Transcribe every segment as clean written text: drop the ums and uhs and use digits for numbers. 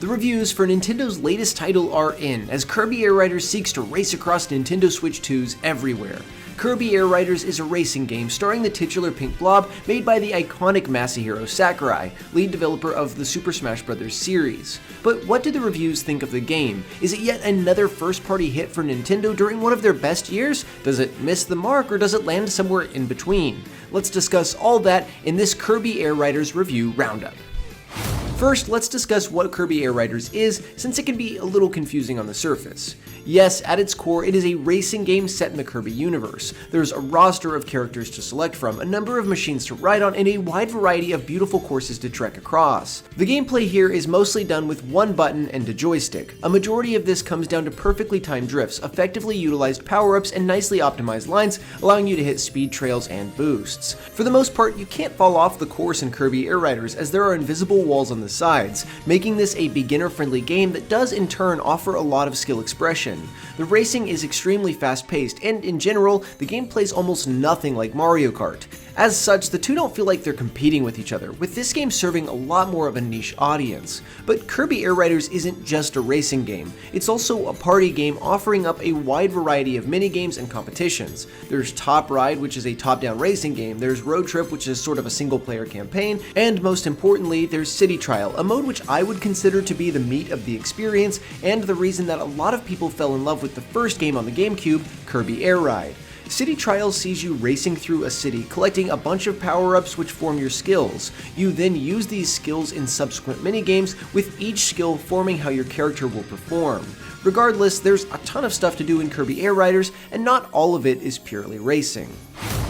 The reviews for Nintendo's latest title are in, as Kirby Air Riders seeks to race across Nintendo Switch 2s everywhere. Kirby Air Riders is a racing game starring the titular pink blob made by the iconic Masahiro Sakurai, lead developer of the Super Smash Bros. Series. But what do the reviews think of the game? Is it yet another first-party hit for Nintendo during one of their best years? Does it miss the mark, or does it land somewhere in between? Let's discuss all that in this Kirby Air Riders review roundup. First, let's discuss what Kirby Air Riders is, since it can be a little confusing on the surface. Yes, at its core, it is a racing game set in the Kirby universe. There's a roster of characters to select from, a number of machines to ride on, and a wide variety of beautiful courses to trek across. The gameplay here is mostly done with one button and a joystick. A majority of this comes down to perfectly timed drifts, effectively utilized power-ups, and nicely optimized lines, allowing you to hit speed trails and boosts. For the most part, you can't fall off the course in Kirby Air Riders, as there are invisible walls on the sides, making this a beginner-friendly game that does in turn offer a lot of skill expression. The racing is extremely fast-paced, and in general, the game plays almost nothing like Mario Kart. As such, the two don't feel like they're competing with each other, with this game serving a lot more of a niche audience. But Kirby Air Riders isn't just a racing game, it's also a party game offering up a wide variety of minigames and competitions. There's Top Ride, which is a top-down racing game, there's Road Trip, which is sort of a single-player campaign, and most importantly, there's City Trial, a mode which I would consider to be the meat of the experience, and the reason that a lot of people fell in love with the first game on the GameCube, Kirby Air Ride. City Trial sees you racing through a city, collecting a bunch of power-ups which form your skills. You then use these skills in subsequent minigames, with each skill forming how your character will perform. Regardless, there's a ton of stuff to do in Kirby Air Riders, and not all of it is purely racing.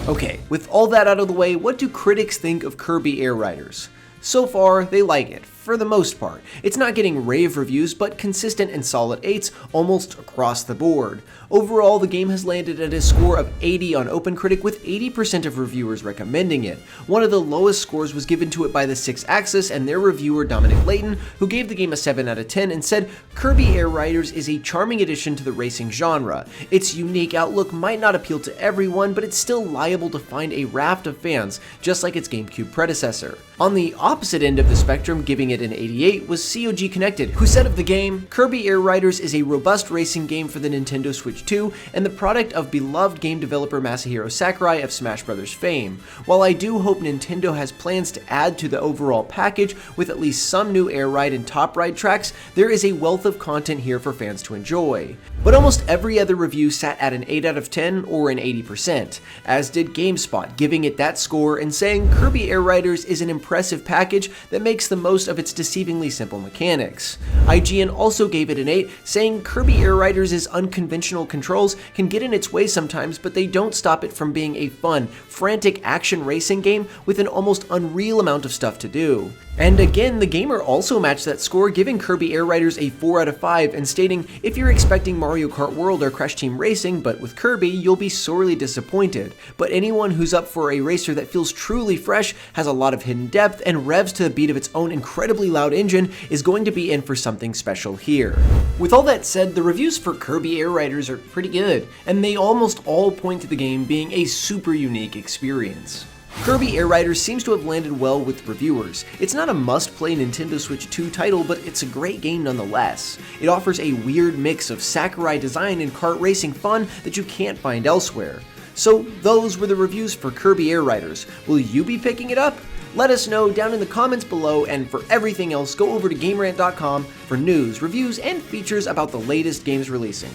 Okay, with all that out of the way, what do critics think of Kirby Air Riders? So far, they like it, for the most part. It's not getting rave reviews, but consistent and solid 8s almost across the board. Overall, the game has landed at a score of 80 on OpenCritic, with 80% of reviewers recommending it. One of the lowest scores was given to it by the 6-Axis and their reviewer Dominic Layton, who gave the game a 7 out of 10 and said, "Kirby Air Riders is a charming addition to the racing genre. Its unique outlook might not appeal to everyone, but it's still liable to find a raft of fans, just like its GameCube predecessor." On the opposite end of the spectrum, giving it an 88, was COG Connected, who said of the game, "Kirby Air Riders is a robust racing game for the Nintendo Switch 2 and the product of beloved game developer Masahiro Sakurai of Smash Bros. Fame. While I do hope Nintendo has plans to add to the overall package with at least some new Air Ride and Top Ride tracks, there is a wealth of content here for fans to enjoy." But almost every other review sat at an 8 out of 10 or an 80%, as did GameSpot, giving it that score and saying Kirby Air Riders is an impressive package that makes the most of its deceivingly simple mechanics. IGN also gave it an 8, saying Kirby Air Riders' unconventional controls can get in its way sometimes, but they don't stop it from being a fun, frantic action racing game with an almost unreal amount of stuff to do. And again, the gamer also matched that score, giving Kirby Air Riders a 4 out of 5 and stating, "If you're expecting Mario Kart World or Crash Team Racing, but with Kirby, you'll be sorely disappointed. But anyone who's up for a racer that feels truly fresh, has a lot of hidden depth, and revs to the beat of its own incredibly loud engine is going to be in for something special here." With all that said, the reviews for Kirby Air Riders are pretty good, and they almost all point to the game being a super unique experience. Kirby Air Riders seems to have landed well with reviewers. It's not a must-play Nintendo Switch 2 title, but it's a great game nonetheless. It offers a weird mix of Sakurai design and kart racing fun that you can't find elsewhere. So those were the reviews for Kirby Air Riders. Will you be picking it up? Let us know down in the comments below, and for everything else, go over to GameRant.com for news, reviews, and features about the latest games releasing.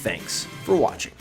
Thanks for watching.